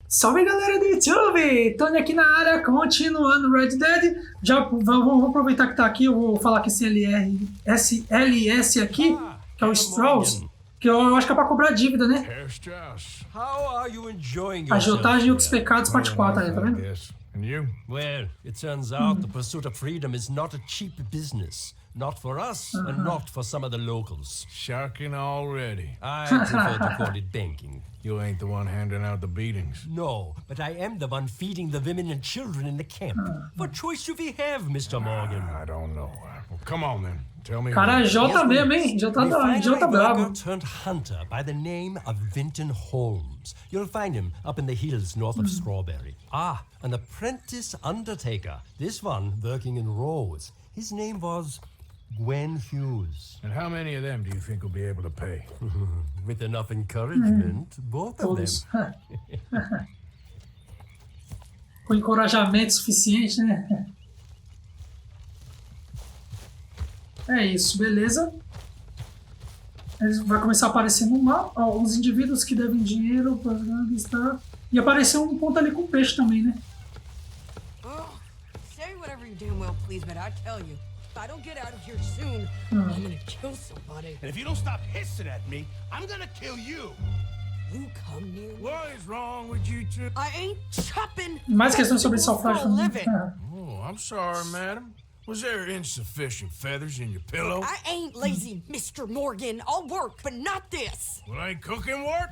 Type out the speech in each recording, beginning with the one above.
Salve galera do YouTube! Tony aqui na área, continuando Red Dead. Já vamos aproveitar que tá aqui, eu vou falar que esse LS aqui, que é o Strauss, que eu acho que é pra cobrar dívida, né? Agiotagem e outros pecados, parte 4 aí, tá vendo? And you? Well, it turns out the pursuit of freedom is not a cheap business. Not for us, and not for some of the locals. Shocking already. I prefer to call it banking. You ain't the one handing out the beatings. No, but I am the one feeding the women and children in the camp. What choice do we have, Mr. Morgan? I don't know. Well, come on then. Tell me. Cara, J mesmo, hein? J bravo. Turned hunter by the name of Vinton Holmes. You'll find him up in the hills north of Strawberry. Ah, an apprentice undertaker. This one working in Rhodes. His name was Gwen Hughes. And how many of them do you think will be able to pay? With enough encouragement, both of them. Com encorajamento suficiente, né? É isso, beleza? Vai começar a aparecer no mapa os indivíduos que devem dinheiro para listar. E apareceu um ponto ali com peixe também, né? Say whatever you damn well please, but I tell you, if I don't get out of here soon, I'm gonna kill somebody. And if you don't stop hissing at me, I'm gonna kill you. You come near me. What is wrong with you two? I ain't chopping. Mais questões sobre salfragem também. Oh, I'm sorry, madam. Was there insufficient feathers in your pillow? I ain't lazy, Mr. Morgan. I'll work, but not this. Well, ain't cooking work?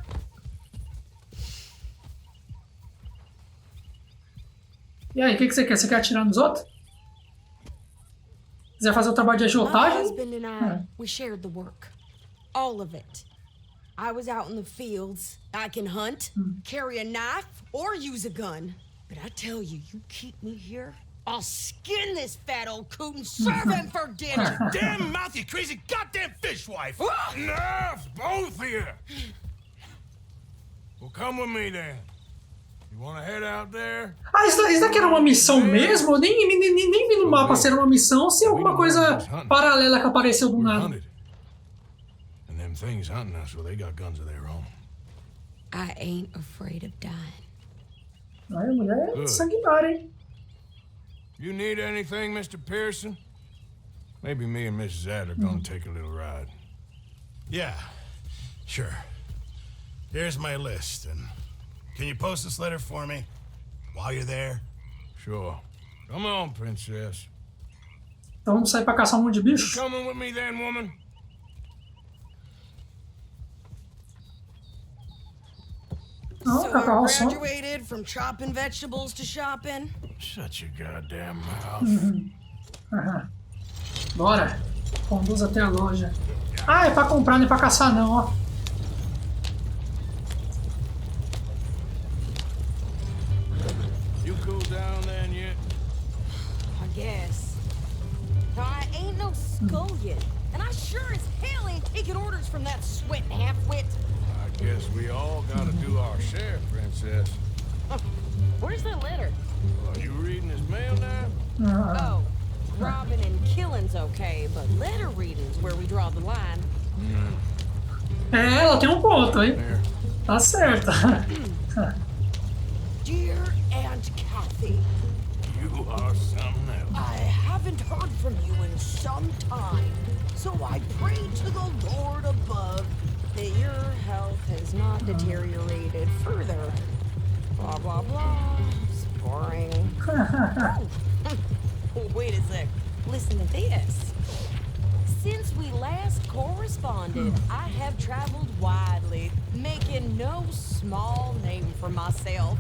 E aí, o que você quer? Você quer atirar nos outros? Quiser fazer o trabalho de My agiotagem? husband and I, we shared the work. All of it. I was out in the fields. I can hunt, carry a knife, or use a gun. But I tell you, you keep me here, I'll skin this fat old coot and serve him for dinner. Damn mouth, you crazy goddamn fishwife! Enough, both of you! Well, come with me then. You wanna head out there? Ah, isso daqui era uma missão mesmo? Eu nem vi no mapa se era uma missão ou se é alguma coisa paralela que apareceu do We're nada. hunted. And them things hunting us, well, they got guns of their own. I ain't afraid of dying. Ai, a mulher é sanguinária, hein? You need anything, Mr. Pearson? Maybe me and Mrs. Adler gonna take a little ride. Yeah, sure. Here's my list, and can you post this letter for me while you're there? Sure. Come on, princess. Então vamos sair pra caçar um monte de You bicho? coming with me then, woman? Não, So I catar som. graduated from chopping vegetables to shopping. Shut your goddamn mouth. Bora. Conduz até a loja. Ah, é pra comprar, não é pra caçar não, ó. You cool down then yet? I guess. I ain't no scullion, and I sure as hell ain't taking orders from that sweating half-wit. I guess we all gotta do our share, princess. Where's that letter? Are you reading his mail now? Oh, robbing and killing's okay, but letter reading's where we draw the line. É, ela tem um ponto, hein? There. Tá certo. Dear Aunt Kathy, You are something else. I haven't heard from you in some time, so I pray to the Lord above that your health has not deteriorated further. Blah, blah, blah. It's boring. Oh, wait a sec. Listen to this. Since we last corresponded, I have traveled widely, making no small name for myself.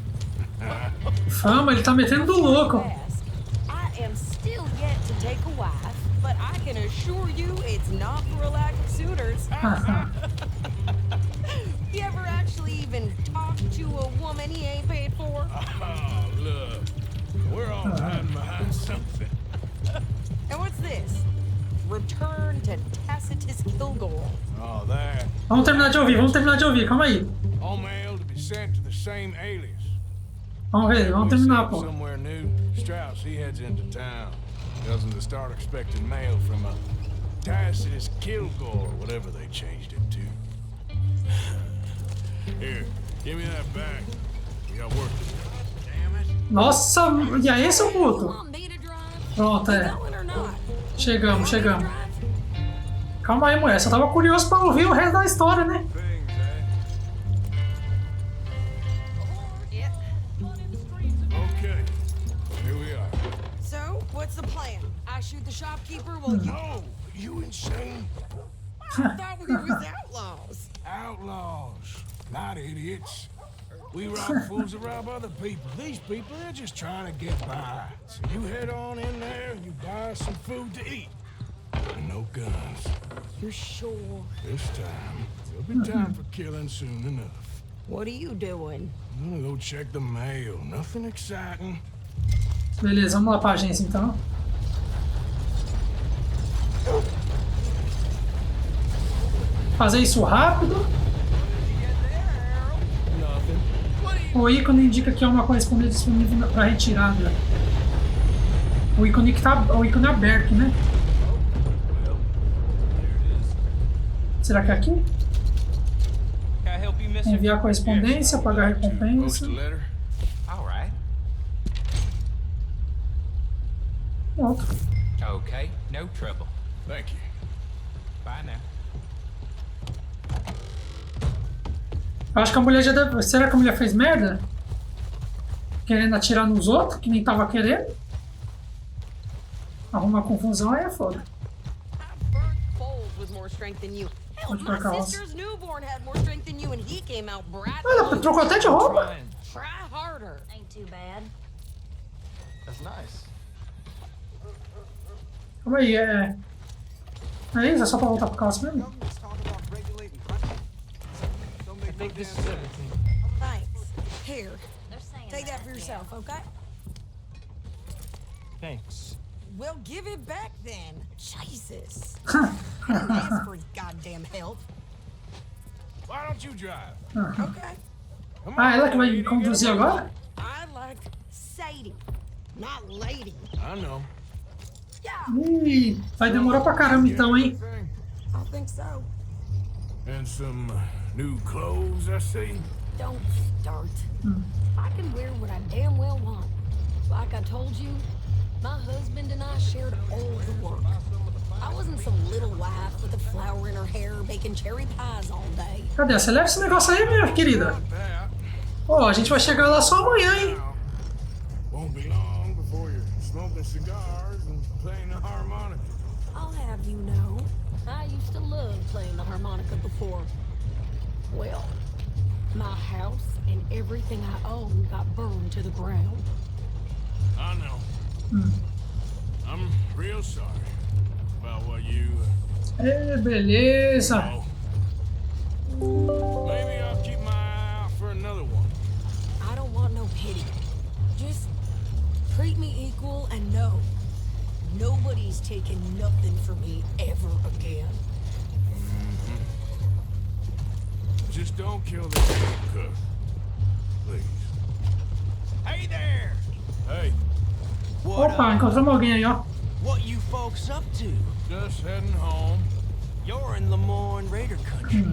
Fama, ele tá metendo do louco. I am still yet to take a wife, but I can assure you it's not for a lack of suitors. You ever actually even talk to a woman he ain't paid for? Oh, look. We're all hiding behind something. And what's this? Return to Tacitus Kilgore. Oh, that. Vamos terminar de ouvir, calma aí. All mail to be sent to the same alias. Vamos ver, vamos terminar, pô. Somewhere new. Strauss, he heads into town. Doesn't to start expecting mail from a Tacitus Kilgore, whatever they changed it to. Here, give me that back. We got work Nossa, e aí, seu puto? Want me to drive? Pronto, é. Going or not? Chegamos. Calma aí, mulher. Só tava curioso pra ouvir o resto da história, né? Yeah. Okay, here we are. So, what's the plan? I shoot the shopkeeper while you... No, you insane? I thought we was outlaws. Outlaws, not idiots. We rob fools that rob other people. These people, they're just trying to get by. So you head on in there and you buy some food to eat. And no guns. You're sure? This time, there'll be time for killing soon enough. What are you doing? I'm gonna go check the mail. Nothing exciting. Beleza, vamos lá pra agência então. Fazer isso rápido. O ícone indica que há uma correspondente disponível para retirada. O ícone é aberto, né? Será que é aqui? Enviar correspondência, pagar recompensa. Post a letter. Pronto. Okay, no trouble. Thank you. Bye now. Eu acho que a mulher já deve... Será que a mulher fez merda? Querendo atirar nos outros, que nem tava querendo? Arrumar confusão aí é foda. Pode pra cá. Olha, trocou até de roupa. Ain't too bad. That's nice. Calma aí, é isso? É só pra voltar pro caos mesmo? I think this is everything. Thanks. Here, take that for yourself, okay? Thanks. Well, give it back then. Jesus. I didn't ask for goddamn help. Why don't you drive? Okay. Come Ah, ela on, que vai lady, conduzir get aboard. agora? I like Sadie, not lady. I know. Yeah, Ih, vai demorar pra caramba então, hein? Everything. I think so. And some new clothes, I see. Don't start. I can wear what I damn well want. Like I told you, my husband and I shared all the work. I wasn't some little wife with a flower in her hair baking cherry pies all day. Cadê? Você leva esse negócio aí, minha querida? That Ó, a gente vai chegar lá só amanhã, hein? won't be long before you're smoking cigars and playing the harmonica. I'll have you know, I used to love playing the harmonica before. Well, my house and everything I owned got burned to the ground. I know. I'm real sorry about what you Beleza. know. Maybe I'll keep my eye out for another one. I don't want no pity. Just treat me equal and know nobody's taking nothing from me ever again. Just don't kill the damn cook. Please. Hey there! Hey, Opa, encontramos alguém aí, ó. What you folks up to? just heading home. You're in Lemoyne Raider country.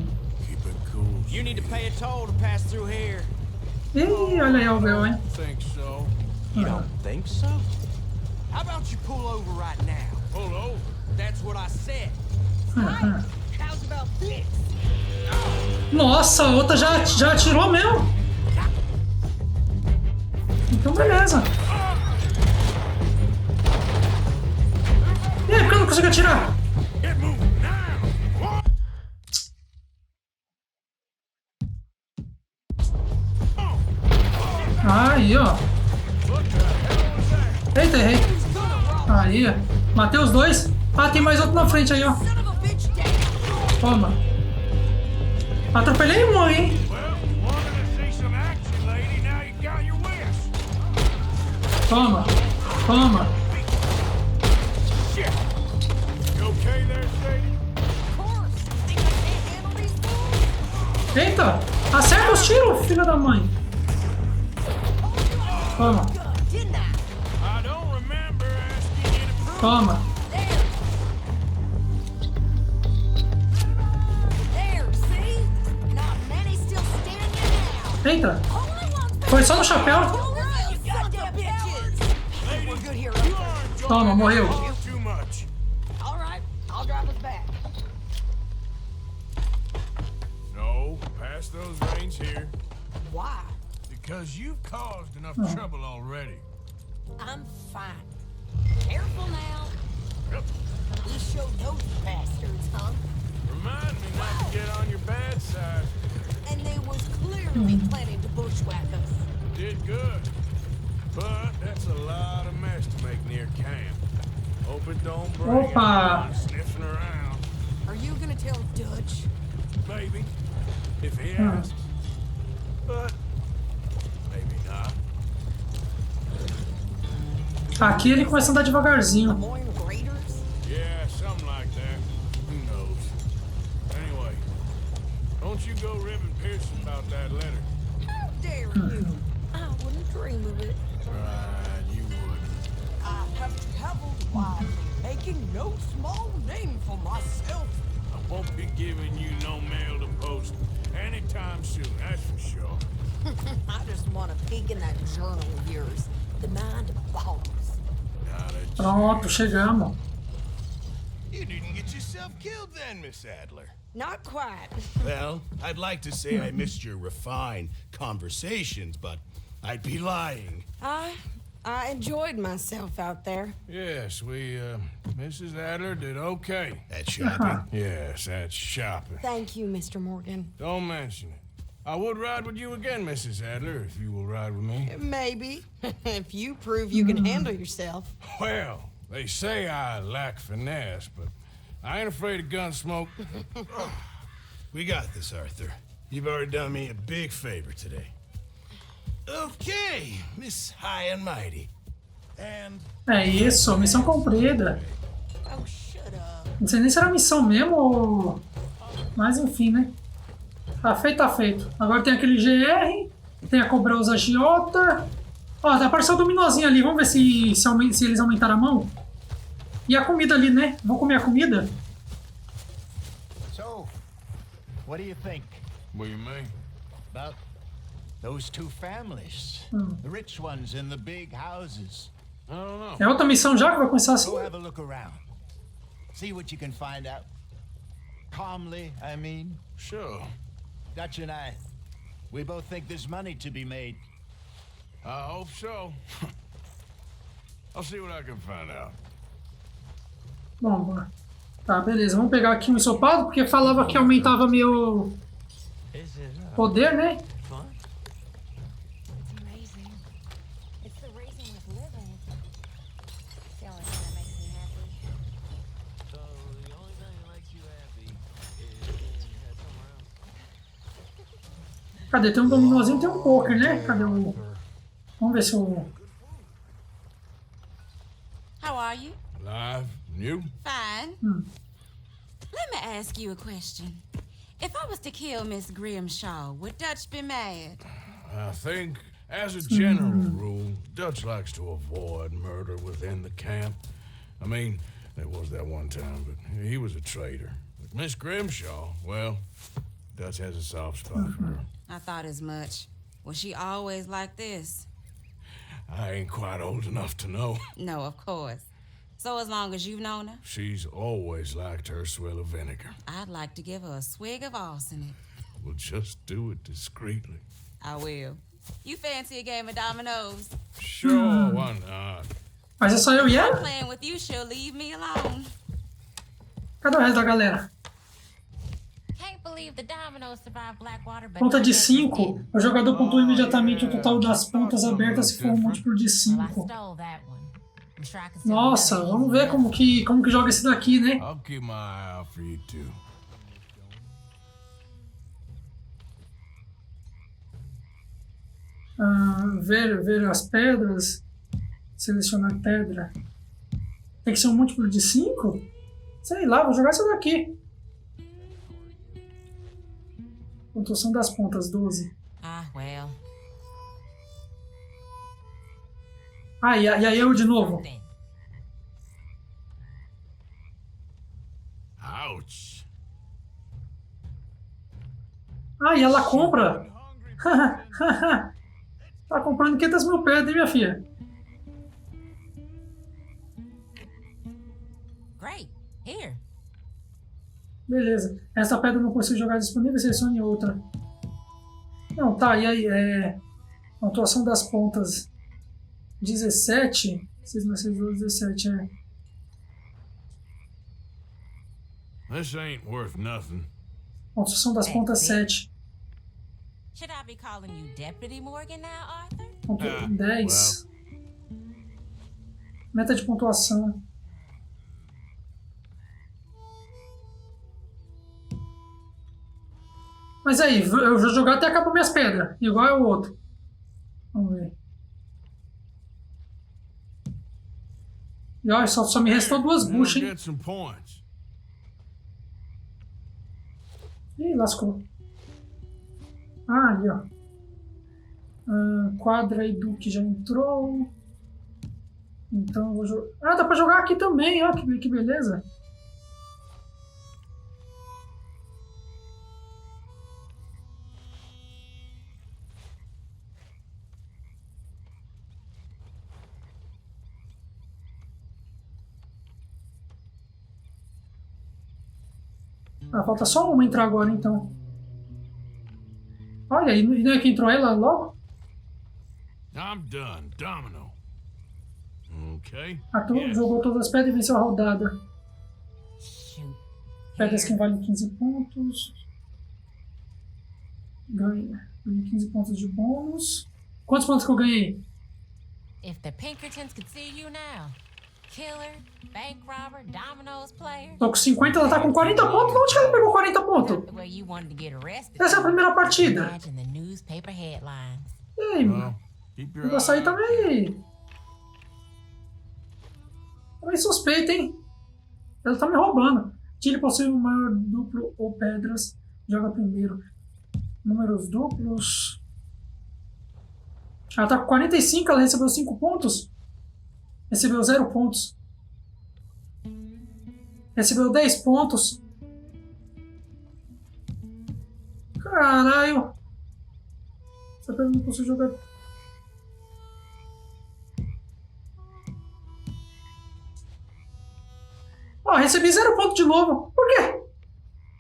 Keep it cool. You need to pay a toll to pass through here. Ih, olha aí o véu, hein? Think so. You don't think so? How about you pull over right now? Pull over. That's what I said. How's about this? Nossa, a outra já atirou mesmo. Então beleza. E aí, por que eu não consigo atirar? Get moving now. Aí, ó. Eita, errei. Aí, matei os dois. Ah, tem mais outro na frente aí, ó. Son of a bitch, damn! Toma. Atropelei um, hein? Well, wanted to see some action, lady. Now you got your wish. Toma. Toma. Shit. You okay there, Sadie? Of course! Think I can't handle these fools? Eita. Acerta os tiros, filha da mãe. Toma. Good, didn't I? I don't remember asking you to prove. Toma. There, see? Not many still standing now. Eita. Only one Foi só no chapéu. Real goddamn Toma, morreu. Too much. All right, I'll drive us back. No, pass those reins here. Why? Because you've caused enough trouble already. I'm fine. Careful now. Yep. We showed those bastards, huh? Remind me not to get on your bad side. And they was clearly planning to bushwhack us. Did good. But that's a lot of mess to make near camp. Hope it don't bring Opa. anyone sniffing around. Are you gonna tell Dutch? Maybe. If he asks. But maybe not. Aqui ele começa a andar devagarzinho. Moin Raiders? Yeah, something like that. Who knows? Anyway, don't you go ribbing Pearson about that letter. How dare you? I wouldn't dream of it. Right, you wouldn't. I have traveled widely, making no small name for myself. I won't be giving you no mail to post anytime soon, that's for sure. I just want to peek in that journal of yours. The mind of ballers. Pronto, chegamos. You didn't get yourself killed then, Miss Adler. Not quite. Well, I'd like to say I missed your refined conversations, but I'd be lying. I enjoyed myself out there. Yes, Mrs. Adler did okay. That shopping. Yes, that's shopping. Thank you, Mr. Morgan. Don't mention it. I would ride with you again, Mrs. Adler, if you will ride with me. Maybe. If you prove you can handle yourself. Well, they say I lack finesse, but I ain't afraid of gun smoke. We got this, Arthur. You've already done me a big favor today. Okay, Miss High and Mighty. And É isso, missão cumprida. Oh, shut up. Não sei nem se era missão mesmo ou... Mas enfim, né? Tá feito, tá feito. Agora tem aquele GR, tem a cobrar os agiota. Ó, tá aparecendo o dominozinho ali. Vamos ver se eles aumentaram a mão. E a comida ali, né? Vou comer a comida? So, what do you think What do you mean? about those two families? The rich ones in the big houses. I don't know. É outra missão já que vai começar assim? Go have a look around. See what you can find out. Calmly, I mean. Sure. Dutch and I, we both think there's money to be made. I hope so. I'll see what I can find out. Bom, tá, beleza. Vamos pegar aqui um ensopado, porque falava que aumentava meu poder, né? It's amazing. It's the reason we're living. It's the only thing that makes me happy. So the only thing that makes you happy is being had somewhere else. Cadê? Tem um dominozinho, tem um poker, né? Cadê o... Vamos ver se o... How are you? Live? You? Fine. Let me ask you a question. If I was to kill Miss Grimshaw, would Dutch be mad? I think, as a general rule, Dutch likes to avoid murder within the camp. I mean, there was that one time, but he was a traitor. But Miss Grimshaw, well, Dutch has a soft spot for her. I thought as much. Was she always like this? I ain't quite old enough to know. No, of course. So as long as you've known her, She's always liked her swill of vinegar. I'd like to give her a swig of arsenic. We'll just do it discreetly. I will. You fancy a game of dominoes? Sure, why not? Mas é só eu e ela? Playing with you, she'll leave me alone. Cadê o resto da galera? Can't believe the dominoes survived Blackwater, but Ponta de none of us 5. did. O jogador pontua imediatamente o total das pontas abertas se for um múltiplo de Well, I 5. stole that one. I'm sure I can still Nossa, remember vamos you. ver como que joga esse daqui, né? I'll keep my eye out for you two. Ver as pedras. Selecionar pedra. Tem que ser um múltiplo de 5? Sei lá, vou jogar essa daqui. Pontuação das pontas, 12. Ah, well. Ah, e aí eu de novo. Something. ouch. Ah, e ela compra. Tá comprando 500 mil pedras, hein, minha filha? Here. Beleza. Essa pedra não possui jogar disponível, selecione outra. Não, tá, e aí, pontuação das pontas 17. 6 mais 6, 12, 17, This ain't worth nothing. Pontuação das pontas 7. Should I be calling you Deputy Morgan now, Arthur? Ponto 10. Meta de pontuação. Mas aí, eu vou jogar até acabar minhas pedras. Igual é o outro. Vamos ver. E olha, só me restou 2 buchas, hein? Get some points. Ih, lascou. Ah, ali, ó. Quadra e Duque já entrou. Então eu vou jogar. Ah, dá pra jogar aqui também, ó. Que beleza. Ah, falta só uma entrar agora, então. Olha, e não é que entrou ela logo? I'm done. Domino. Okay. Arthur Yes. jogou todas as pedras e venceu a rodada. Shoot. Pedras que valem 15 pontos. Ganhei 15 pontos de bônus. Quantos pontos que eu ganhei? If the Pinkertons could see you now. Killer, bank robber, dominoes player. Tô com 50, ela tá com 40 pontos. Onde que ela pegou 40 pontos? The way you wanted to get arrested. Essa é a primeira partida. Imagine the newspaper headlines. E aí, mano? Keep O your negócio aí eye tá meio suspeito, hein? Ela tá me roubando. Tire possui o maior duplo ou pedras. Joga primeiro. Números duplos. Ela tá com 45, ela recebeu 5 pontos. Recebeu 0 pontos. Recebeu 10 pontos. Caralho. Essa pedra não possui jogar. Ó, recebi 0 ponto de novo. Por quê?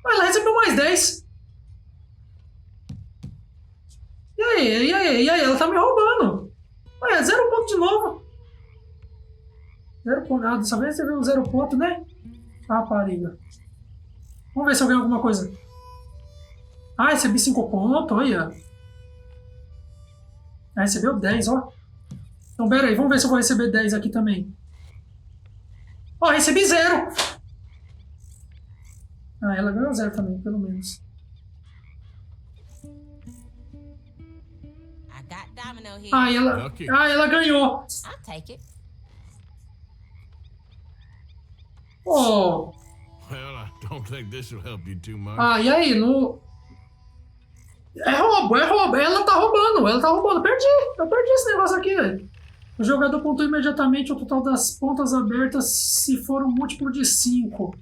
Ah, ela recebeu mais 10. E aí? Ela tá me roubando. Olha, 0 ponto de novo. 0 ponto. Ah, dessa vez recebeu 0 ponto, né? Ah, rapariga. Vamos ver se eu ganho alguma coisa. Ah, recebi 5 pontos, olha. Ah, recebeu 10, ó. Então, pera aí, vamos ver se eu vou receber 10 aqui também. Ó, recebi 0. Ah, ela ganhou 0 também, pelo menos. I got domino here. Ah, ela ganhou. I'll take it. Oh. Well, I don't think this will help you too much. Ah, e aí, no... É roubo. Ela tá roubando. Eu perdi esse negócio aqui, velho. O jogador pontua imediatamente o total das pontas abertas se for um múltiplo de 5.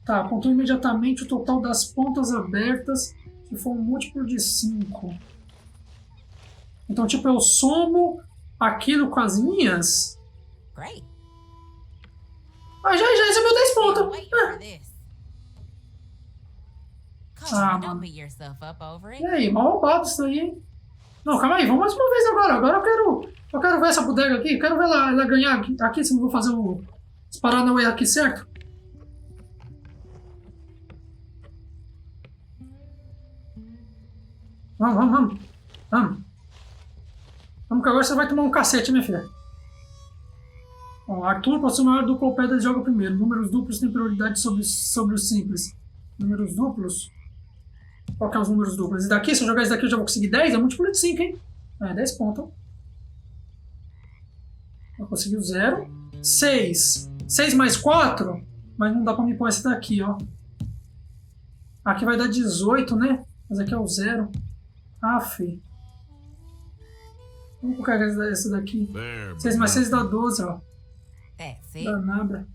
Tá, pontua imediatamente o total das pontas abertas se for um múltiplo de 5. Então, tipo, eu somo aquilo com as minhas. Great. Ah, já recebeu 10 pontos. Wait for this. Come Ah, on, don't mano. beat yourself up over it. E aí, mal roubado isso aí, hein? Não, calma aí, vamos mais uma vez agora. Agora eu quero ver essa bodega aqui. Quero ver ela ganhar aqui, se não vou fazer os Paranauê aqui, certo? Vamos. Vamos que agora você vai tomar um cacete, minha filha. Ó, Arthur possui o maior duplo ou pedra e joga primeiro. Números duplos têm prioridade sobre os simples. Números duplos... Qual que é os números duplos? Esse daqui, se eu jogar esse daqui eu já vou conseguir 10, é múltiplo de 5, hein? É, 10 pontos. Eu consegui o 0. 6. 6 mais 4, mas não dá pra me pôr esse daqui, ó. Aqui vai dar 18, né? Mas aqui é o 0. Aff. Vamos colocar esse daqui. 6 mais 6 dá 12, ó. That's it. Danada.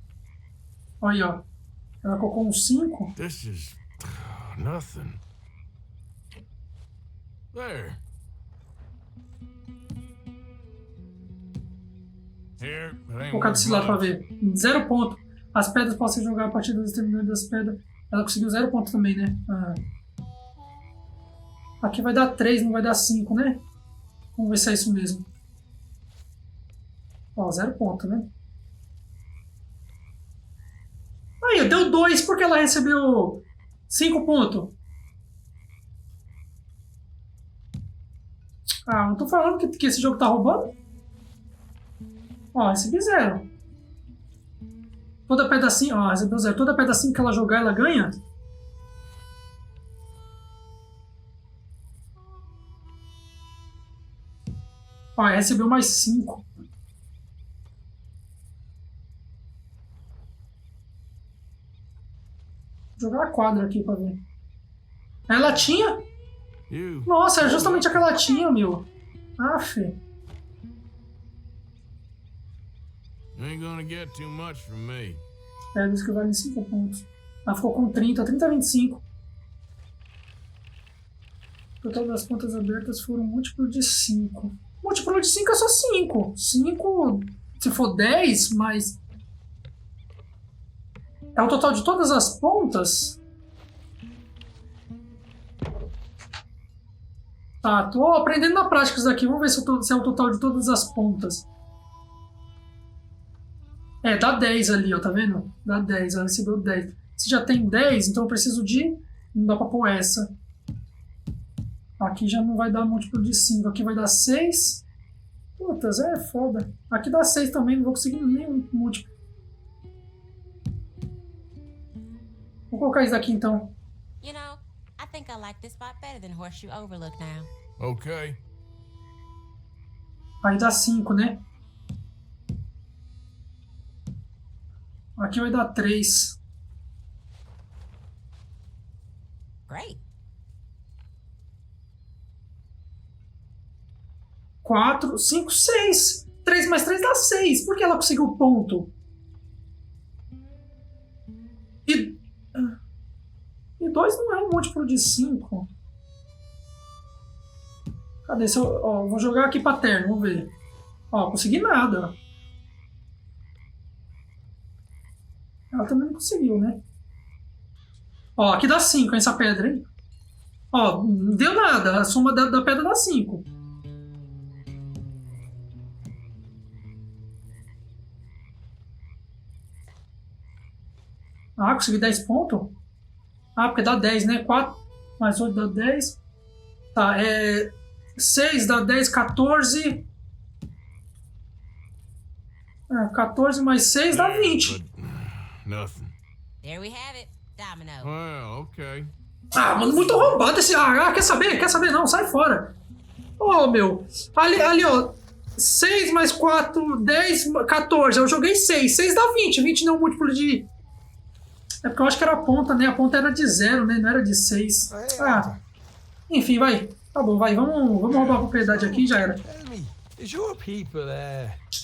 Olha aí, ó. Ela colocou um 5. This is nothing. There. Here, Vou colocar desse lado pra ver. 0 ponto. As pedras podem ser jogadas a partir dos determinantes das pedras. Ela conseguiu 0 ponto também, né? Aqui vai dar 3, não vai dar 5, né? Vamos ver se é isso mesmo. Ó, 0 ponto, né? Aí, deu 2 porque ela recebeu 5 pontos. Ah, não tô falando que esse jogo tá roubando? Ó, recebi 0. Toda pedra assim, ó, recebeu 0. Toda pedra assim que ela jogar, ela ganha? Ó, recebeu mais 5. Vou jogar a quadra aqui pra ver. Ela tinha? Nossa, é justamente aquela latinha, meu. Aff. Ain't gonna get too much from me. É, diz que vale 5 pontos. Ela ficou com 30 a 25. O total das pontas abertas foram múltiplo de 5. Múltiplo de 5 é só 5. 5, se for 10, mas... É o total de todas as pontas? Tá, tô aprendendo na prática isso daqui. Vamos ver se é o total de todas as pontas. É, dá 10 ali, ó, tá vendo? Dá 10, ela recebeu 10. Se já tem 10, então eu preciso de... Não dá pra pôr essa. Aqui já não vai dar múltiplo de 5. Aqui vai dar 6. Putas, é foda. Aqui dá 6 também, não vou conseguir nenhum múltiplo. Vou colocar isso aqui então. You know, I think I like this spot better than Horseshoe Overlook now. Okay. Aí dá 5, né? Aqui vai dar 3. Great. 4, 5, 6. 3 mais 3 dá 6. Por que ela conseguiu o ponto? E 2 não é um múltiplo de 5. Cadê? Ó, vou jogar aqui pra terno, vamos ver. Ó, consegui nada. Ela também não conseguiu, né? Ó, aqui dá 5 essa pedra, hein? Ó, não deu nada. A soma da pedra dá 5. Ah, consegui 10 pontos? Ah, porque dá 10, né? 4 mais 8 dá 10. Tá, 6 dá 10, 14. 14 mais 6 dá 20. Nothing. There we have it. Domino. Well, okay. Ah, mano, muito roubado esse... Ah, quer saber? Quer saber? Não, sai fora. Ô, meu. Ali, ó. 6 mais 4, 10, 14. Eu joguei 6. 6 dá 20. 20 não é um múltiplo de... É porque eu acho que era a ponta, né? A ponta era de 0, né? Não era de 6. Ah, enfim, vai. Tá bom, vai. Vamos roubar a propriedade aqui e já era.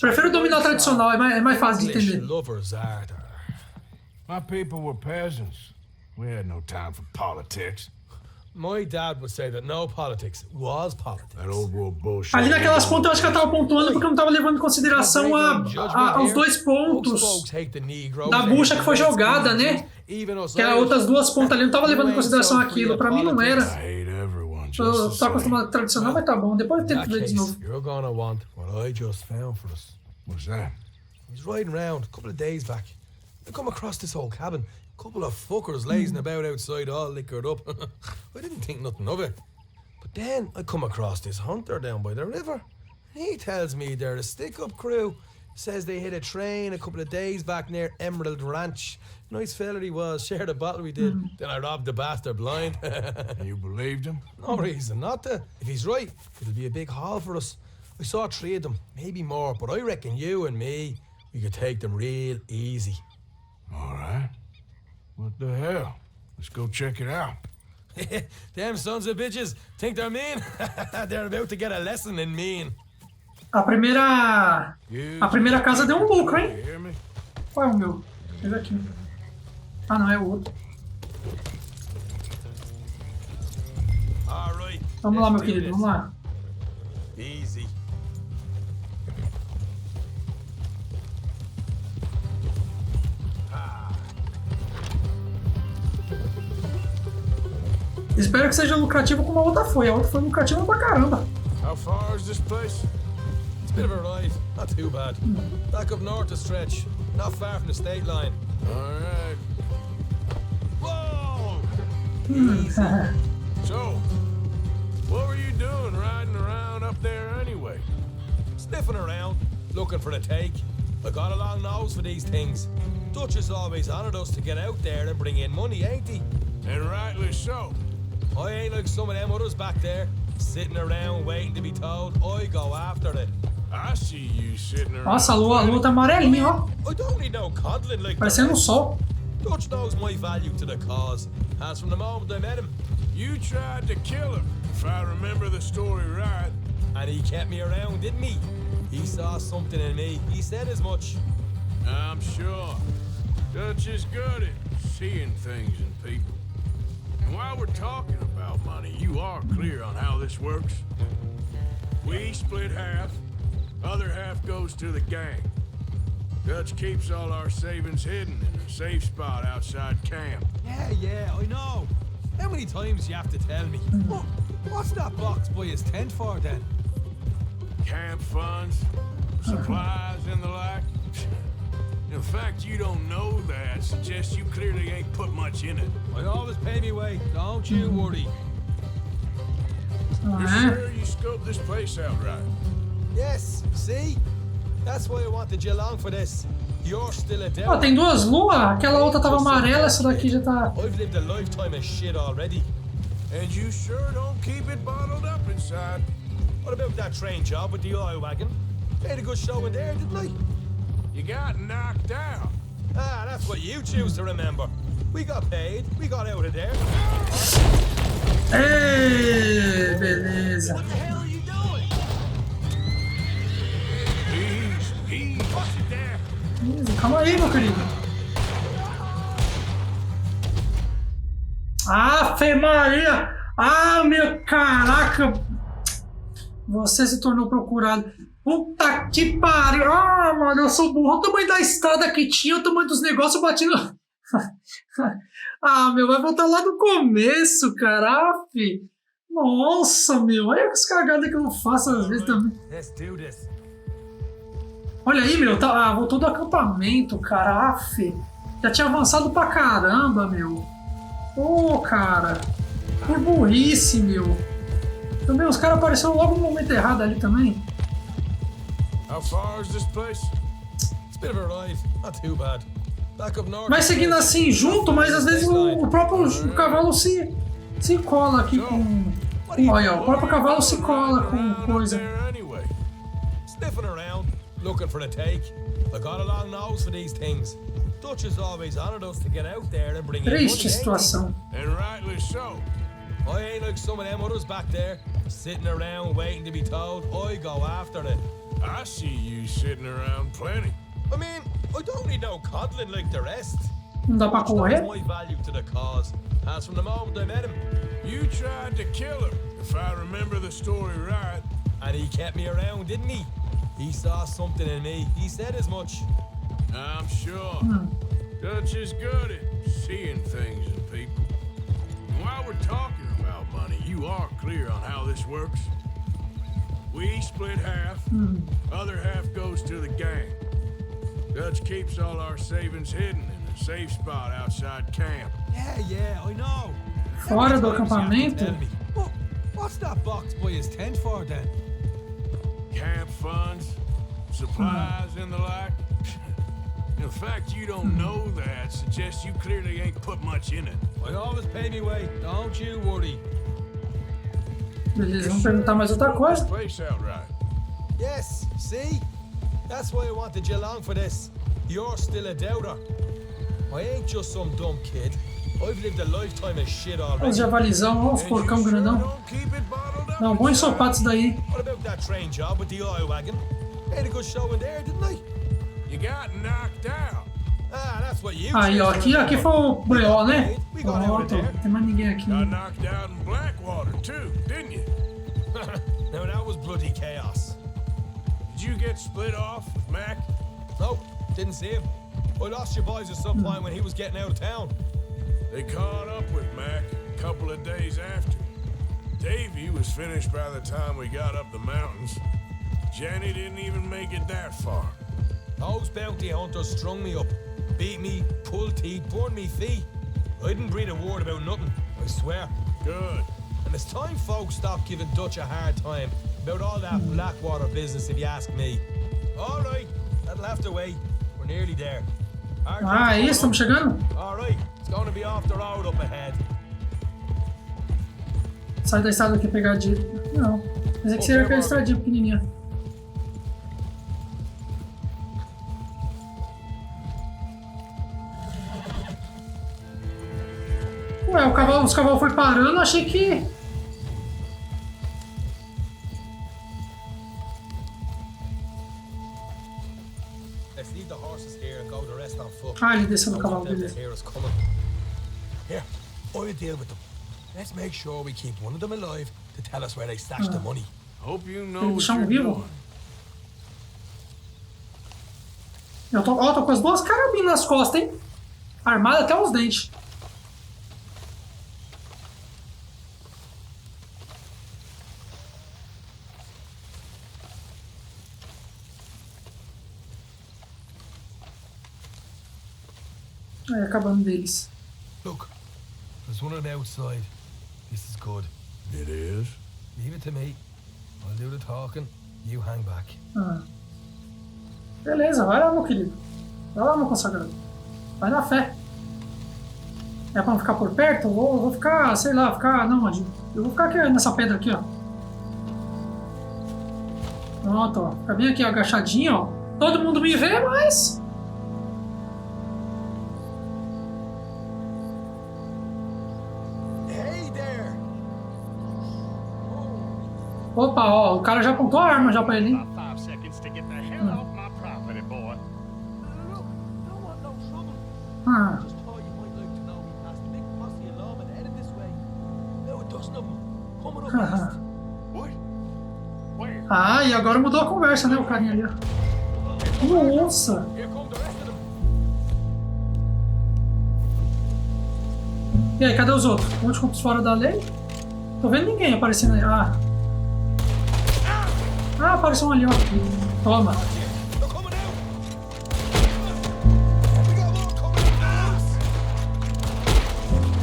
Prefiro dominar o tradicional, é mais fácil de entender. My people were peasants. We had no time for politics. My dad would say that no politics was politics. That old world bullshit. Ali naquelas pontas eu acho que ela tava pontuando porque eu não tava levando em consideração os 2 pontos da bucha que foi jogada, né? Que era outras 2 pontas ali, eu não tava levando em consideração aquilo. Pra mim não era. Eu tô acostumado tradicional, mas tá bom. Depois eu tento ver de novo. You're gonna want what I just found for us. What's that? I was riding around a couple of days back. I come across this old cabin. Couple of fuckers lazing about outside all liquored up. I didn't think nothing of it. But then I come across this hunter down by the river. He tells me they're a stick-up crew. Says they hit a train a couple of days back near Emerald Ranch. Nice fella he was, shared a bottle we did. Then I robbed the bastard blind. You believed him? No reason not to. If he's right, it'll be a big haul for us. I saw 3 of them, maybe more, but I reckon you and me, we could take them real easy. All right. What the hell? Let's go check it out. Them sons of bitches think they're mean. They're about to get a lesson in mean. A primeira casa deu um lucro, hein? Qual é o meu? Esse aqui. Ah, não, é o outro. Vamos lá, meu querido, vamos lá. Easy. Espero que seja lucrativo como a outra foi. A outra foi lucrativa pra caramba. How far is this place? It's a bit of a ride. Not too bad. Back up north a stretch. Not far from the state line. All right. Whoa! So, what were you doing riding around up there anyway? Sniffing around, looking for the take. I got a long nose for these things. Dutch has always honoured us to get out there and bring in money, ain't he? And rightly so. I ain't like some of them others back there, sitting around waiting to be told. I go after it. I see you sitting around. Nossa, a lua tá amarelinha, ó. I don't need no coddling like Parecendo um sol. Dutch knows my value to the cause, as from the moment I met him. You tried to kill him, if I remember the story right. And he kept me around, didn't he? He saw something in me. He said as much. I'm sure. Dutch is good at seeing things in people. And while we're talking about money, you are clear on how this works? We split half. Other half goes to the gang. Dutch keeps all our savings hidden in a safe spot outside camp. Yeah, I know. How many times you have to tell me? What's that box by his tent for then? Camp funds, supplies, and the like. The fact you don't know that suggests you clearly ain't put much in it. I always pay me way, don't you worry. You're sure you scoped this place out right? Yes, see? That's why I wanted you along for this. You're still a devil. Ó, tem duas luas. Aquela outra tava amarela, essa daqui já tá... I've lived a lifetime of shit already. And you sure don't keep it bottled up inside. What about that train job with the oil wagon? Made a good show in there, didn't I? You got knocked out. Ah, that's what you choose to remember. We got paid. We got out of there. Ei, beleza. What the hell are you doing? Easy. Watch it there. Calma aí, meu querido. Ave Maria! Ah, meu caraca! Você se tornou procurado. Puta que pariu! Ah, mano, eu sou burro. O tamanho da estrada que tinha, o tamanho dos negócios, eu bati no... Ah, meu, vai voltar lá do começo, cara. Aff. Nossa, meu. Olha as cagadas que eu faço às vezes também. Olha aí, meu. Tá, voltou do acampamento, cara. Aff. Já tinha avançado pra caramba, meu. Ô, cara. Por burrice, meu. Também os caras apareceram logo no momento errado ali também. How far is this place? It's a bit of a ride. Not too bad. Back up north. Vai seguindo assim junto, mas às vezes o próprio cavalo se cola aqui com... Olha, o próprio cavalo se cola com coisa. Sniffing around, looking for the take. I got a long nose for these things. Dutch has always honoured us to get out there and bring in money. Triste situação. And rightly so. I ain't like some of them others back there, sitting around waiting to be told. I go after it. I see you sitting around plenty. I mean, I don't need no coddling like the rest. Não dá pra correr? My value to the cause, as from the moment I met him. You tried to kill him, if I remember the story right. And he kept me around, didn't he? He saw something in me. He said as much. I'm sure. Dutch is good at seeing things in people. And while we're talking about money, you are clear on how this works? We split half. Other half goes to the gang. Dutch keeps all our savings hidden in a safe spot outside camp. Yeah, I know. Fora do acampamento? What's that box by his tent for then? Camp funds, supplies, and the like. The fact you don't know that suggests you clearly ain't put much in it. I always pay me way, don't you worry. Beleza, vamos perguntar mais outra coisa. Yes, see? That's why I wanted you along for this. You're still a doubter. I ain't just some dumb kid. I've lived a lifetime of shit already. Os javalizão, ó, os porcão grandão. Não, bom ensopado isso daí. What about that train job with the oil wagon? Made a good show in there, didn't I? You got knocked out. Ah, that's what you Aí, ó, aqui foi o B.O., né? Pronto, não tem mais ninguém aqui. Got knocked out in Blackwater too, didn't you? Now that was bloody chaos. Did you get split off with Mac? No, didn't see him. I lost your boys at some point when he was getting out of town. They caught up with Mac, couple of days after. Davy was finished by the time we got up the mountains. Jenny didn't even make it that far. Those bounty hunters strung me up, beat me, pulled teeth, burned me feet. I didn't breathe a word about nothing, I swear. Good. And it's time folks stopped giving Dutch a hard time about all that Blackwater business, if you ask me. All right, that'll have to wait. We're nearly there. Ah, é isso? Estamos chegando? All right, it's going to be off the road up ahead. Sai da estrada aqui pegar direito. Não. Pensei que seria aquela estradinha pequenininha. Ué, os cavalos foi parando, achei que... Ah, ele desceu no cavalo, beleza. Here, I'll deal with them. Let's make sure we keep one of them alive to tell us where they stashed the money. Hope you know Ele what deixou you're vivo? doing. Eu tô com as duas carabinas nas costas, hein? Armado até os dentes. Aí, acabando deles. Look, there's one on the outside. This is good. It is? Leave it to me. I'll do the talking. You hang back. Ah. Beleza, vai lá, meu querido. Vai lá, meu consagrado. Vai na fé. É pra não ficar por perto? Eu vou ficar, sei lá, Não, eu vou ficar aqui nessa pedra aqui, ó. Pronto, ó. Fica bem aqui, ó, agachadinho, ó. Todo mundo me vê, mas... Opa, ó, o cara já apontou a arma já pra ele, hein? Ah. Ah, e agora mudou a conversa, né, o carinha ali, ó. Nossa! E aí, cadê os outros? Onde ficam fora da lei? Tô vendo ninguém aparecendo aí. Ah, apareceu um ali, ó. Toma.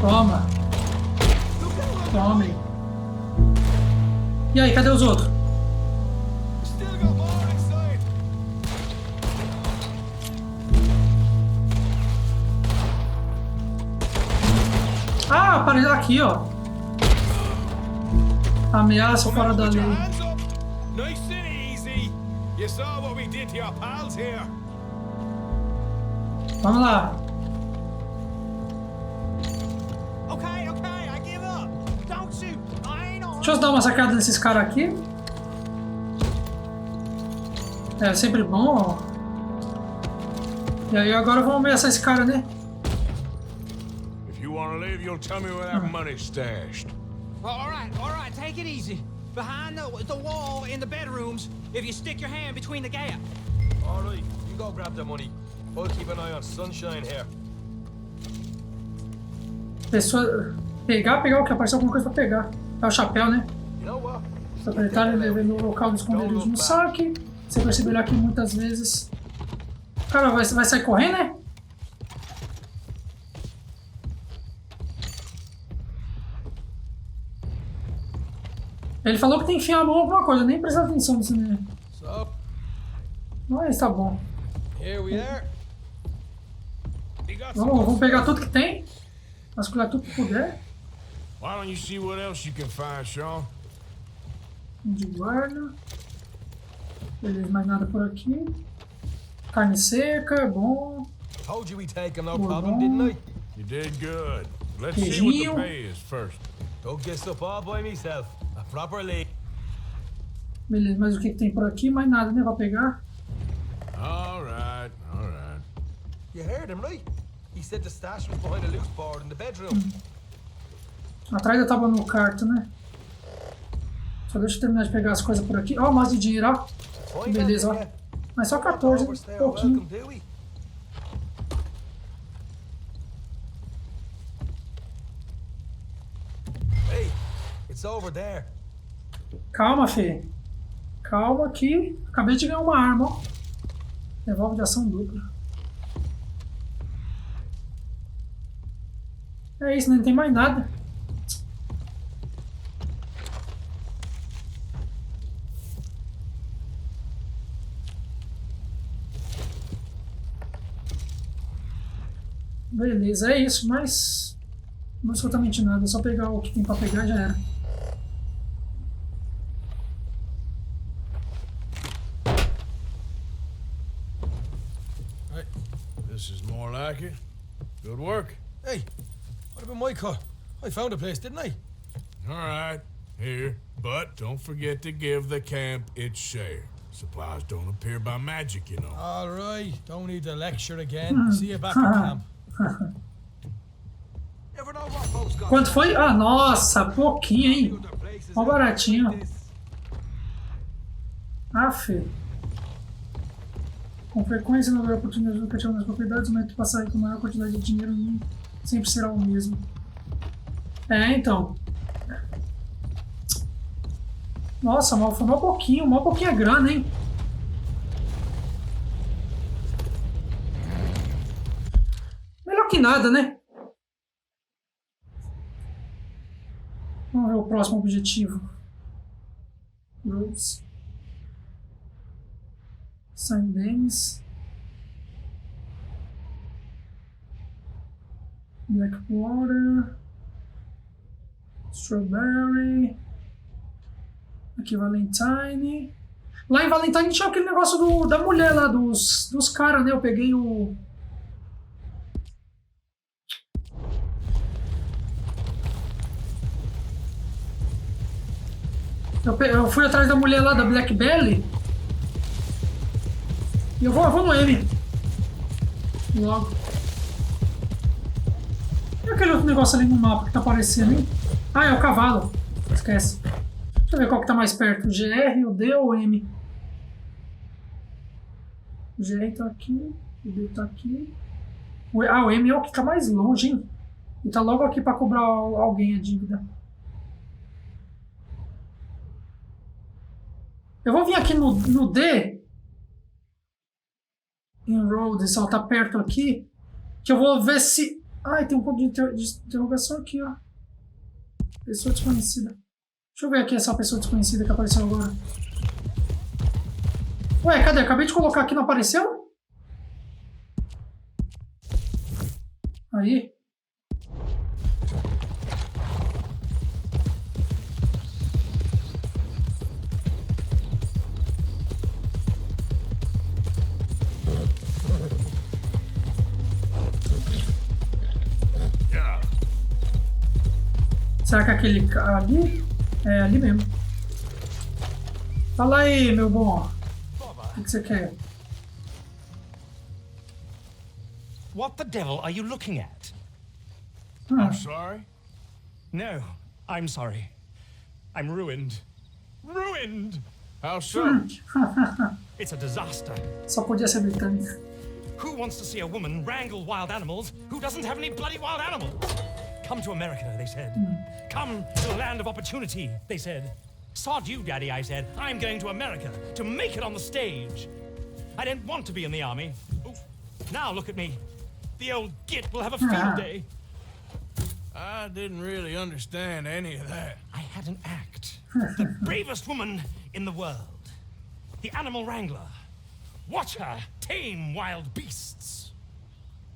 Toma. Tome. E aí, cadê os outros? Ah, apareceu aqui, ó. Ameaça fora da lei. Nice and easy. You saw what we did to your pals here. Vamos lá. Okay, I give up. Don't shoot. I ain't on. Deixa eu dar uma sacada nesses caras aqui. É sempre bom, ó. E aí agora vamos ameaçar esse cara, né? If you want to leave, you'll tell me where that money's stashed. All right, take it easy. Behind the wall in the bedrooms, if you stick your hand between the gap. All right, you go grab the money. I'll keep an eye on Sunshine here. Pessoa... Pegar o que? Apareceu alguma coisa pra pegar. É o chapéu, né? You know what? Proprietário levei no local do esconderijo no saque. Você percebeu aqui muitas vezes. O cara vai sair correndo, né? Ele falou que tem que enfiar a mão em alguma coisa, nem prestar atenção nisso, né? Mas tá bom. Here we are. Vamos pegar tudo que tem. Vasculhar tudo que puder. Why don't you see what else you can find, Sean? De guarda. Beleza, mais nada por aqui. Carne seca, bom. Told you we'd take him, no problem, didn't I? You did good. Let's see what the pay is first. Dug this up all by myself. Properly. Beleza, mas o que tem por aqui? Mais nada, né? Vai pegar. All right. You heard him, right? He said the stash was behind a loose board in the bedroom. Atrás da tábua no quarto, né? Só deixa eu terminar de pegar as coisas por aqui. Ó, mais de dinheiro, ó. Beleza, ó. Mas só 14, né? Pouquinho. It's over there. Calma, Fê. Calma aqui. Acabei de ganhar uma arma, ó. Revólver de ação dupla. É isso, não tem mais nada. Beleza, é isso, mas não é absolutamente nada, é só pegar o que tem pra pegar e já era. Hey, this is more like it. Good work. Hey, what about my car? I found a place, didn't I? All right, here. But don't forget to give the camp its share. Supplies don't appear by magic, you know. All right, don't need to lecture again. See you back at camp. Quanto foi? Ah, nossa, pouquinho, hein? Ó, baratinho. Aff. Com frequência, não haverá oportunidade de lucrativa nas propriedades, mas passar com maior quantidade de dinheiro sempre será o mesmo. É, então. Nossa, mal foi mal pouquinho a grana, hein? Melhor que nada, né? Vamos ver o próximo objetivo. Roads. Saint Denis. Blackwater. Strawberry. Aqui Valentine. Lá em Valentine tinha aquele negócio da mulher lá, dos caras, né? Eu peguei o... Eu fui atrás da mulher lá da Black Belly. E eu vou no M. Logo. E aquele outro negócio ali no mapa que tá aparecendo, hein? Ah, é o cavalo. Esquece. Deixa eu ver qual que tá mais perto. O GR, o D ou o M? O GR tá aqui. O D tá aqui. O M é o que tá mais longe, hein? E tá logo aqui pra cobrar alguém a dívida. Eu vou vir aqui no D. Em Road, só tá perto aqui. Que eu vou ver se... Ai, tem um ponto de interrogação aqui, ó. Pessoa desconhecida. Deixa eu ver aqui essa pessoa desconhecida que apareceu agora. Ué, cadê? Acabei de colocar aqui, não apareceu? Aí. Será que aquele ali? É ali mesmo. Fala aí, meu bom. O que você quer? What the devil are you looking at? I'm sorry. No, I'm sorry. I'm ruined. Ruined! How so? It's a disaster. Só podia ser britânica. Who wants to see a woman wrangle wild animals who doesn't have any bloody wild animals? Come to America, they said. Come to the land of opportunity, they said. Sod you, Daddy, I said. I'm going to America to make it on the stage. I didn't want to be in the army. Ooh. Now look at me. The old git will have a field day. I didn't really understand any of that. I had an act. The bravest woman in the world. The animal wrangler. Watch her tame wild beasts.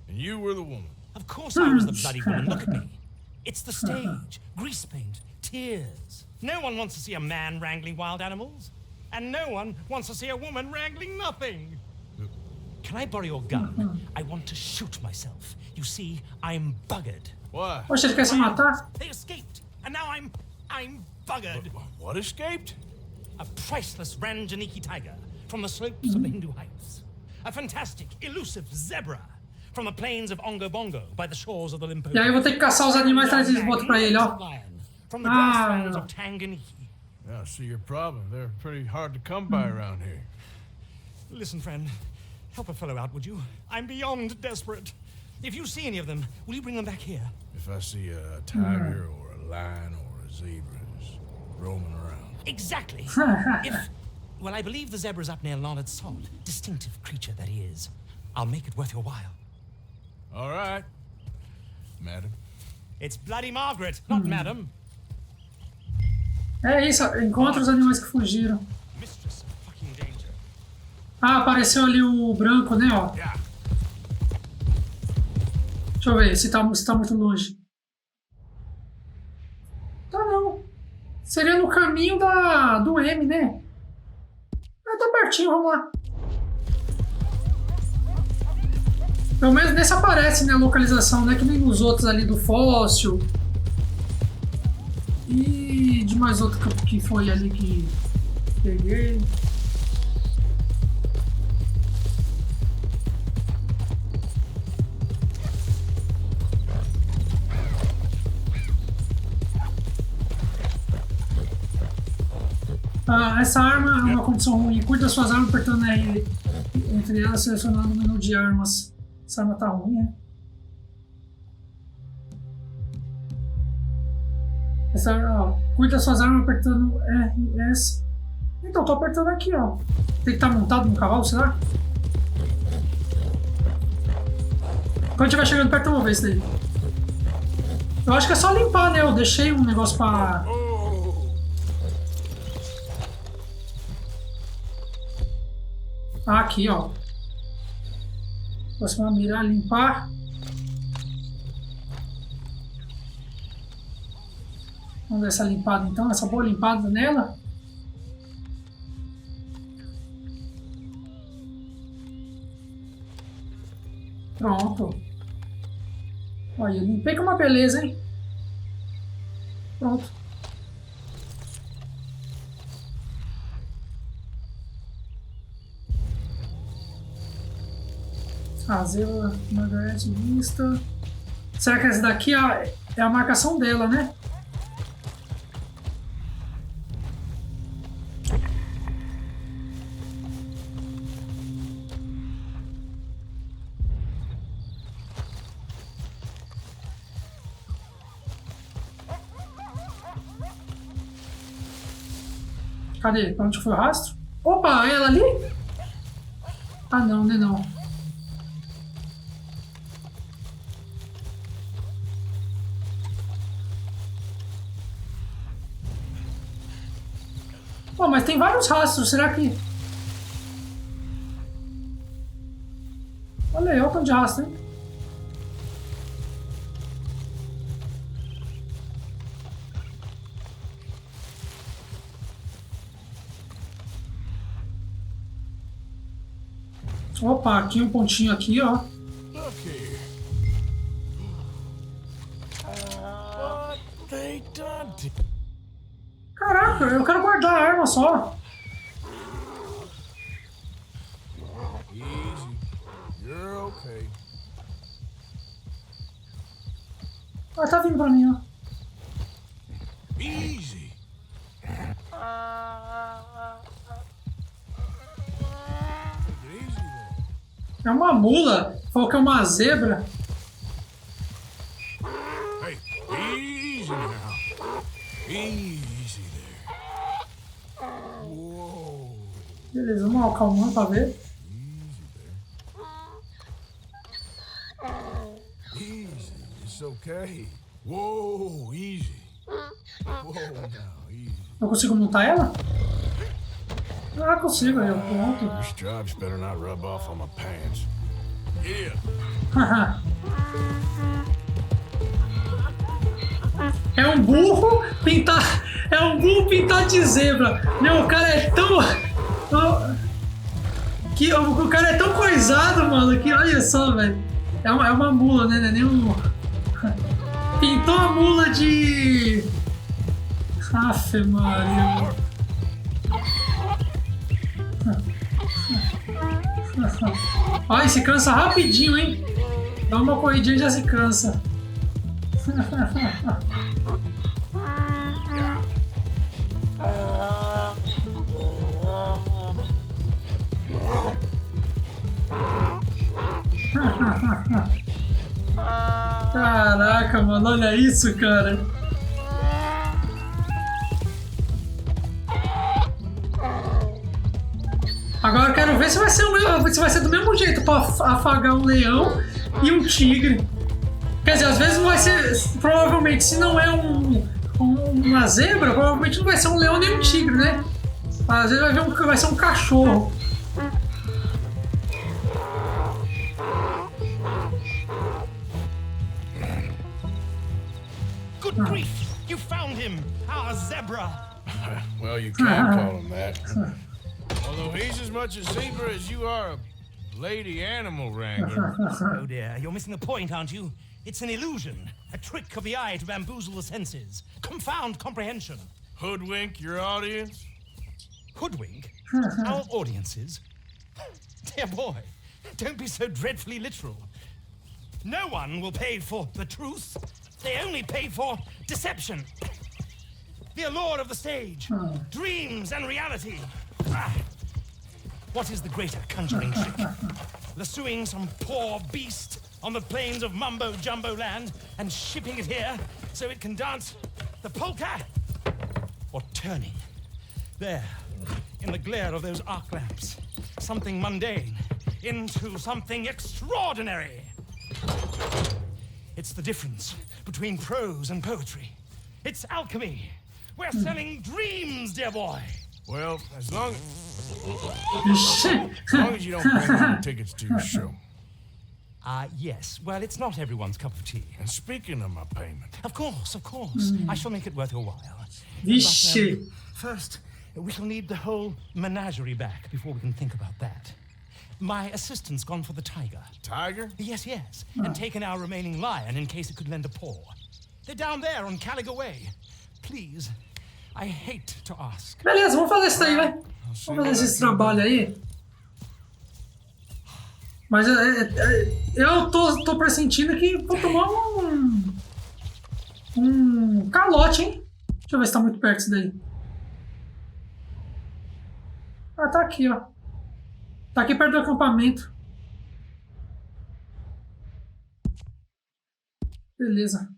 And you were the woman. Of course I was the bloody woman. Look at me. It's the stage. Grease paint. Tears. No one wants to see a man wrangling wild animals. And no one wants to see a woman wrangling nothing. Can I borrow your gun? I want to shoot myself. You see, I'm buggered. Why? Poxa, ele quer se matar? They escaped. And now I'm buggered. What escaped? A priceless Ranjaniki tiger from the slopes of the Hindu Heights. A fantastic, elusive zebra from the plains of Ongo Bongo by the shores of the Limpopo. E aí eu vou ter que caçar os animais e trazer de volta pra ele, ó. From the grasslands of Tanganyika. Yeah, I see your problem. They're pretty hard to come by around here. Listen, friend. Help a fellow out, would you? I'm beyond desperate. If you see any of them, will you bring them back here? If I see a tiger or a lion or a zebra, roaming around. Exactly. Well, I believe the zebra's up near Leonard Salt. Distinctive creature that he is. I'll make it worth your while. All right, madam. It's Bloody Margaret, not madam. É isso, encontra os animais que fugiram. Mistress of fucking danger. Ah, apareceu ali o branco, né, ó. Deixa eu ver se tá muito longe. Tá não. Seria no caminho do M, né? Ah, tá pertinho, vamos lá. Pelo menos nesse aparece, né, a localização, né? Que nem nos outros ali do fóssil. E de mais outro que foi ali que peguei. Essa arma é uma condição ruim. Cuide das suas armas apertando R entre elas, selecionando o menu de armas. Essa arma tá ruim, né? Essa arma, ó. Cuide das suas armas apertando R, S. Então, tô apertando aqui, ó. Tem que estar montado no cavalo, será? Quando estiver chegando perto, eu vou ver isso daí. Eu acho que é só limpar, né? Eu deixei um negócio pra... Ah, aqui, ó. Próxima mira, limpar. Vamos dar essa limpada então, essa boa limpada nela. Pronto. Olha, limpei com uma beleza, hein? Pronto. Zebra, Margaret, vista. Será que essa daqui é a marcação dela, né? Cadê? Pra onde foi o rastro? Opa, ela ali? Ah, não, né não. Pô, mas tem vários rastros, será que... Olha aí, olha o tanto de rastro, hein? Opa, aqui um pontinho aqui, ó. Caraca, eu quero guardar a arma só. Ah, tá vindo pra mim, ó. Easy. É uma mula. Falou que é uma zebra. Hey, easy now. Easy there. Whoa. Beleza, vamos acalmando pra ver. Easy, it's okay. Whoa, easy. Whoa, now, easy. Eu consigo montar ela? Ah, consigo, aí, pronto. Your stripes better not rub off on my pants. Yeah. É um burro pintar de zebra. Meu, o cara é tão... O cara é tão coisado, mano, que olha só, velho. É uma mula, né? Não é nem um... Pintou a mula de... Afe Maria. Olha, se cansa rapidinho, hein? Dá uma corridinha e já se cansa. Caraca, mano, olha isso, cara. Agora eu quero ver se vai ser, se vai ser do mesmo jeito pra afagar um leão e um tigre. Quer dizer, às vezes não vai ser... Provavelmente, se não é uma zebra, provavelmente não vai ser um leão nem um tigre, né? Às vezes vai ser um cachorro. Good grief! You found him! Our zebra! Well, you can't call him that. Although he's as much a zebra as you are a lady animal wrangler. Oh dear, you're missing the point, aren't you? It's an illusion, a trick of the eye to bamboozle the senses, confound comprehension. Hoodwink your audience? Hoodwink? Our audiences? Dear boy, don't be so dreadfully literal. No one will pay for the truth. They only pay for deception. The allure of the stage, dreams and reality. What is the greater conjuring trick? Lassoing some poor beast on the plains of mumbo-jumbo land and shipping it here so it can dance the polka? Or turning, there, in the glare of those arc lamps, something mundane into something extraordinary? It's the difference between prose and poetry. It's alchemy. We're selling dreams, dear boy. Well, as long as you don't pay any tickets to your show. Yes. Well, it's not everyone's cup of tea. And speaking of my payment... Of course, of course. I shall make it worth your while. Vixe. But, first, we shall need the whole menagerie back before we can think about that. My assistant's gone for the tiger. Tiger? Yes, yes. And taken our remaining lion in case it could lend a paw. They're down there on Caligo Way. Please, I hate to ask. Beleza, vamos fazer isso aí, vai. Vamos fazer esse trabalho aí. Mas eu tô pressentindo que vou tomar um calote, hein? Deixa eu ver se tá muito perto isso daí. Ah, tá aqui, ó. Tá aqui perto do acampamento. Beleza.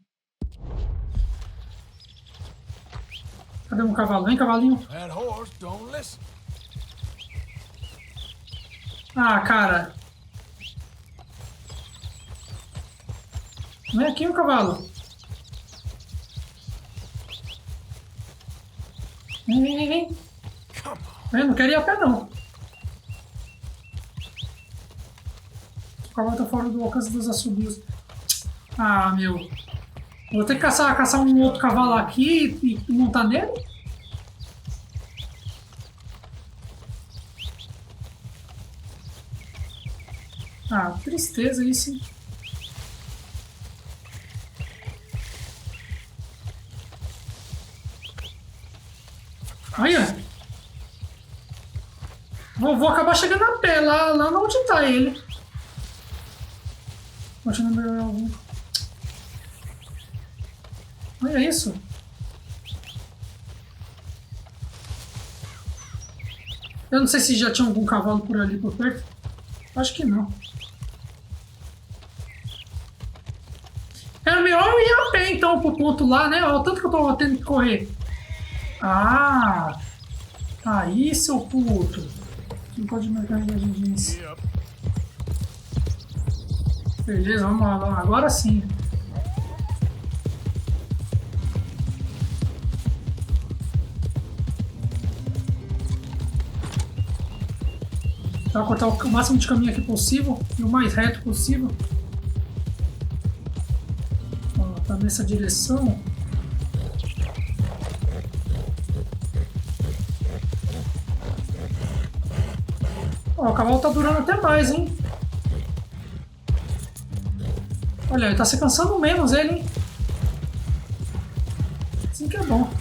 Cadê um cavalo? Vem, cavalinho. That horse don't listen. Ah, cara. Vem aqui, o cavalo. Vem. Eu não quero ir a pé, não. O cavalo tá fora do alcance dos assobios. Ah, meu. Vou ter que caçar um outro cavalo aqui e montar nele? Ah, tristeza isso, hein? Olha! Vou acabar chegando a pé, lá onde tá ele. Continuando algum. Olha isso. Eu não sei se já tinha algum cavalo por ali por perto. Acho que não. Era melhor eu ir a pé então pro ponto lá, né? Olha o tanto que eu tô tendo que correr. Ah! Aí, seu puto. Não pode marcar engajamentos. Beleza, vamos lá. Agora sim. Vou cortar o máximo de caminho aqui possível e o mais reto possível. Ó, tá nessa direção. Ó, o cavalo tá durando até mais, hein? Olha, ele tá se cansando menos, ele, hein? Assim que é bom.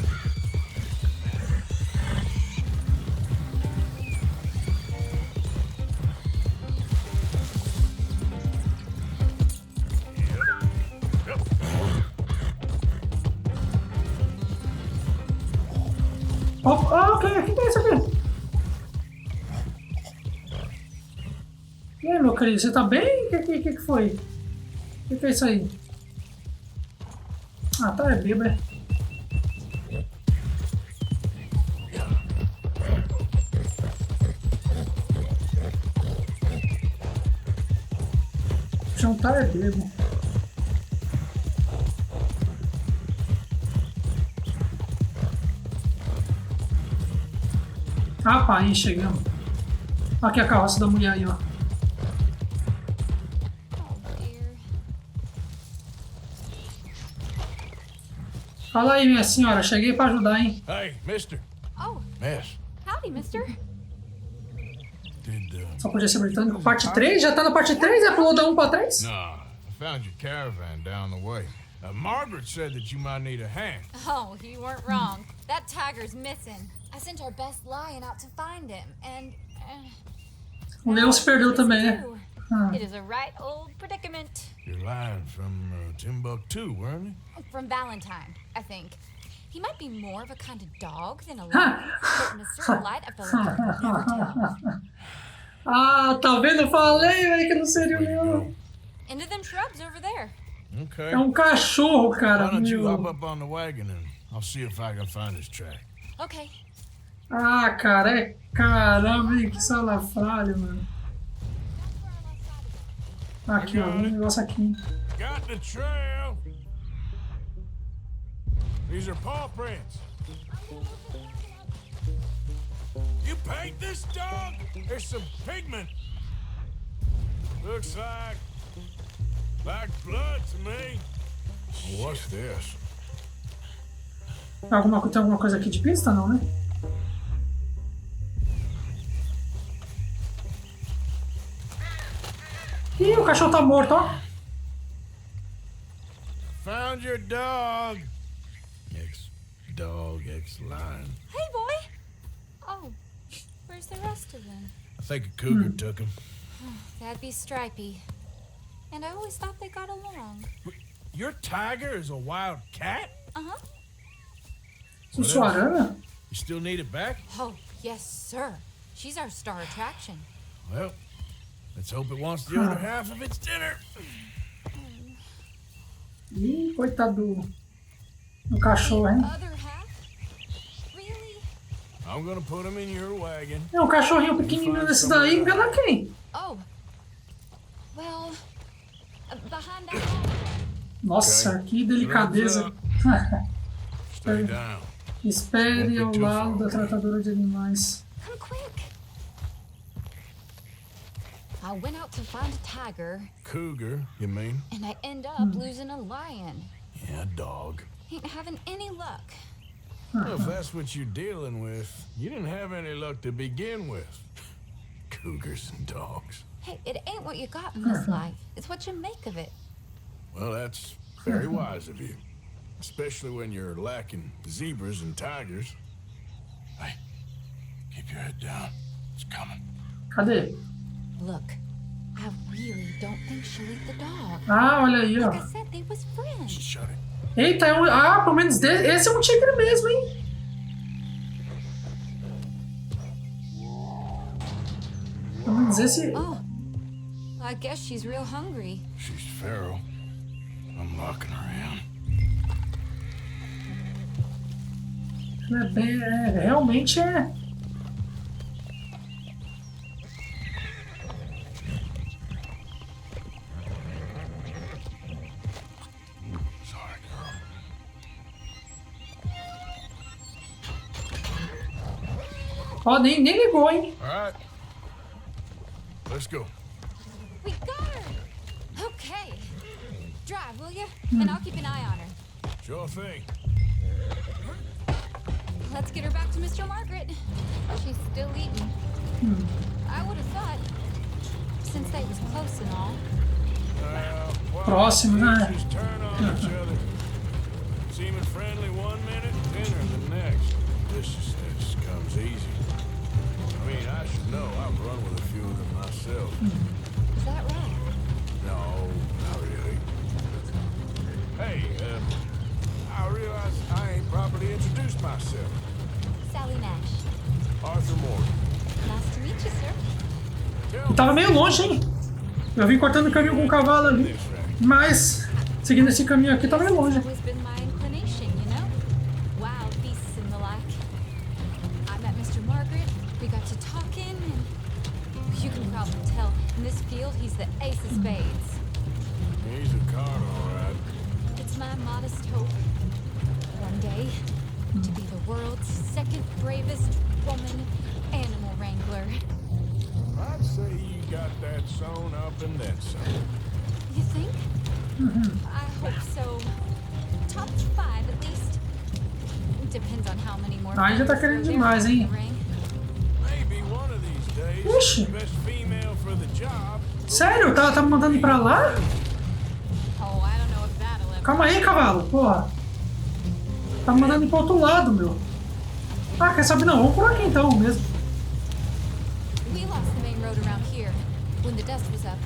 O que é isso aqui? E aí, meu querido, você tá bem? O que foi? O que é isso aí? Ah, tá, é bêbado, é. John tá bebo. Ah, pá, aí chegamos. Aqui a carroça da mulher aí, ó. Fala aí, minha senhora. Cheguei pra ajudar, hein? Hey, mister. Oh, Miss. howdy, mister. Só podia ser britânico. Parte 3? Já tá na parte 3? É pulou da 1 pra 3? No, I found your caravan down the way. Margaret said that you might need a hand. Oh, you weren't wrong. That tiger's missing. I sent our best lion out to find him, and... O leão se perdeu também, né? It is a right old predicament. Your lion from Timbuktu, weren't he? From Valentine, I think. He might be more of a kind of dog than a lion, but in a certain light, I feel like I could never tell. Ah, tá vendo? Falei, velho, que não seria o leão. Into them shrubs over there. Okay. É um cachorro, cara. Why don't you hop Meu. up on the wagon and I'll see if I can find his track. Okay. Ah, cara, é caramba, hein? Que salafrário, mano. Aqui, ó, um negócio aqui. Got the trail. These are paw prints. You paint this dog? There's some pigment. Looks like blood to me. What's this? Tem alguma coisa aqui de pista, não, né? Ih, o cachorro tá morto, ó. Found your dog. Ex-dog, ex-lion. Hey, boy. Oh, where's the rest of them? I think a cougar took him. That'd be Stripey. And I always thought they got along. Your tiger is a wild cat? Uh-huh. Sussuarana? You still need it back? Oh, yes, sir. She's our star attraction. Well, let's hope it wants the other half of its dinner. Ih, coitado do cachorro, hein? Other half? Really? I'm gonna put him in your wagon. É um cachorrinho pequenininho desse daí, engana quem? Oh. Well, behind that wall. Nossa, que delicadeza. Stay down. Espere ao lado da tratadora de animais. Come quick. I went out to find a tiger, Cougar, you mean? and I end up losing a lion. Yeah, dog. Ain't having any luck. Well, if that's what you're dealing with, you didn't have any luck to begin with. Cougars and dogs. Hey, it ain't what you got in this life. It's what you make of it. Well, that's very wise of you. Especially when you're lacking zebras and tigers. Hey, keep your head down. It's coming. Cadê? Look, I really don't think she'll eat the dog. Ah, olha aí, ó. Like I said, they was friends. Shut it. Eita, é um... Ah, pelo menos esse é um tigre mesmo, hein? Pelo menos esse... Oh, I guess she's real hungry. She's feral. I'm locking her in. É bem... realmente é... Sorry, girl. Ó, nem ligou, hein? All right. Let's go. We got her! Okay. Drive, will you? And I'll keep an eye on her. Sure thing. Let's get her back to Mr. Margaret. She's still eating. I would have thought, since they was close and all. Próximo, né? Just turn on each other. Seeming friendly one minute, dinner the next. This comes easy. I mean, I should know. I've run with a few of them myself. Is that right? No, not really. Hey, I realize I ain't properly introduced myself. Sally Nash. Arthur Morgan. Nice to meet you, sir. Eu tava meio longe, hein? Eu vim cortando o caminho com o cavalo ali. Mas, seguindo esse caminho aqui, tá meio longe. Always been my inclination, you know? Wild beasts and the like. I met Mr. Margaret. We got to talking, and you can probably tell in this field he's the ace of spades. He's a card, all right. It's my modest hope, one day, to be the world's second bravest woman animal wrangler. I'd say you got that sewn up and then some. You think? I hope so. Top 5 at least. Depends on how many more. Aí já tá querendo demais, hein? Maybe one of these days, Ixi. the best female for the job. Sério? Tá me mandando ir pra lá? Oh, I don't know if that'll ever. Calma aí, cavalo. Porra. Tá me mandando ir pro outro lado, meu. Ah, quer saber? Não, vamos por aqui então mesmo. We lost the main road around here when the dust was up.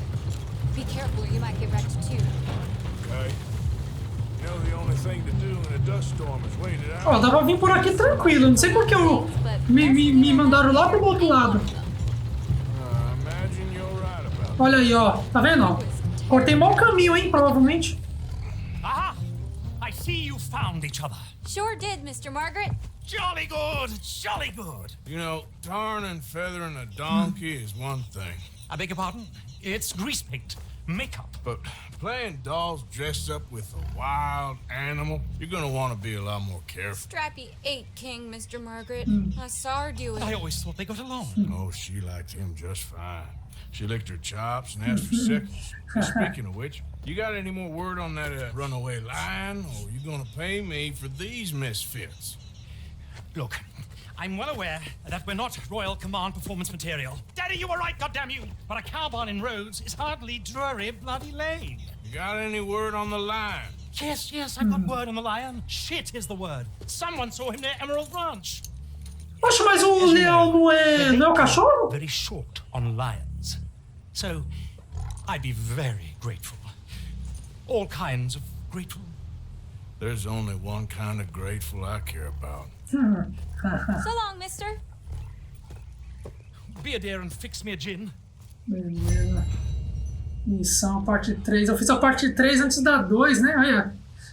Be careful or you might get wrecked too. Okay. You know the only thing to do in a dust storm is wait it Ó, out. dá pra vir por aqui tranquilo. Não sei por que me mandaram lá pro outro lado. Imagine you're right about that. Olha aí, ó. Tá vendo? Ó? Cortei mau caminho, hein? Provavelmente. Aha! I see you found each other. Sure did, Mr. Margaret. Jolly good, jolly good. You know, tarring and feathering a donkey is one thing. I beg your pardon? It's grease paint, makeup. But playing dolls dressed up with a wild animal, you're gonna want to be a lot more careful. Strappy ate King, Mr. Margaret. I saw her do it. I always thought they got along. Oh, she liked him just fine. She licked her chops and asked for seconds. And speaking of which, you got any more word on that runaway lion, or you gonna pay me for these misfits? Look, I'm well aware that we're not Royal Command performance material. Daddy, you were right, goddamn you! But a cow barn in Rhodes is hardly Drury Bloody Lane. You got any word on the lion? Yes, I've got word on the lion. Shit is the word. Someone saw him near Emerald Ranch. Poxa, mas o leão não é o cachorro? Very short on lions. So, I'd be very grateful. All kinds of grateful. There's only one kind of grateful I care about. So long, mister. Be a dear and fix me a gin. Beleza. Missão, parte 3. Eu fiz a parte 3 antes da 2, né? Aí, ó.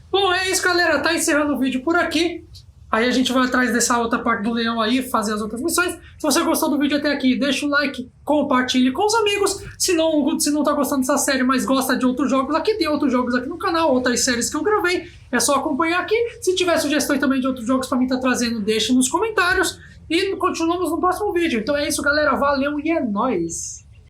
Bom, é isso, galera. Tá encerrando o vídeo por aqui. Aí a gente vai atrás dessa outra parte do leão aí, fazer as outras missões. Se você gostou do vídeo até aqui, deixa o like, compartilhe com os amigos. Se não tá gostando dessa série, mas gosta de outros jogos, aqui tem outros jogos aqui no canal, outras séries que eu gravei. É só acompanhar aqui. Se tiver sugestões também de outros jogos pra mim tá trazendo, deixe nos comentários. E continuamos no próximo vídeo. Então é isso, galera. Valeu e é nóis!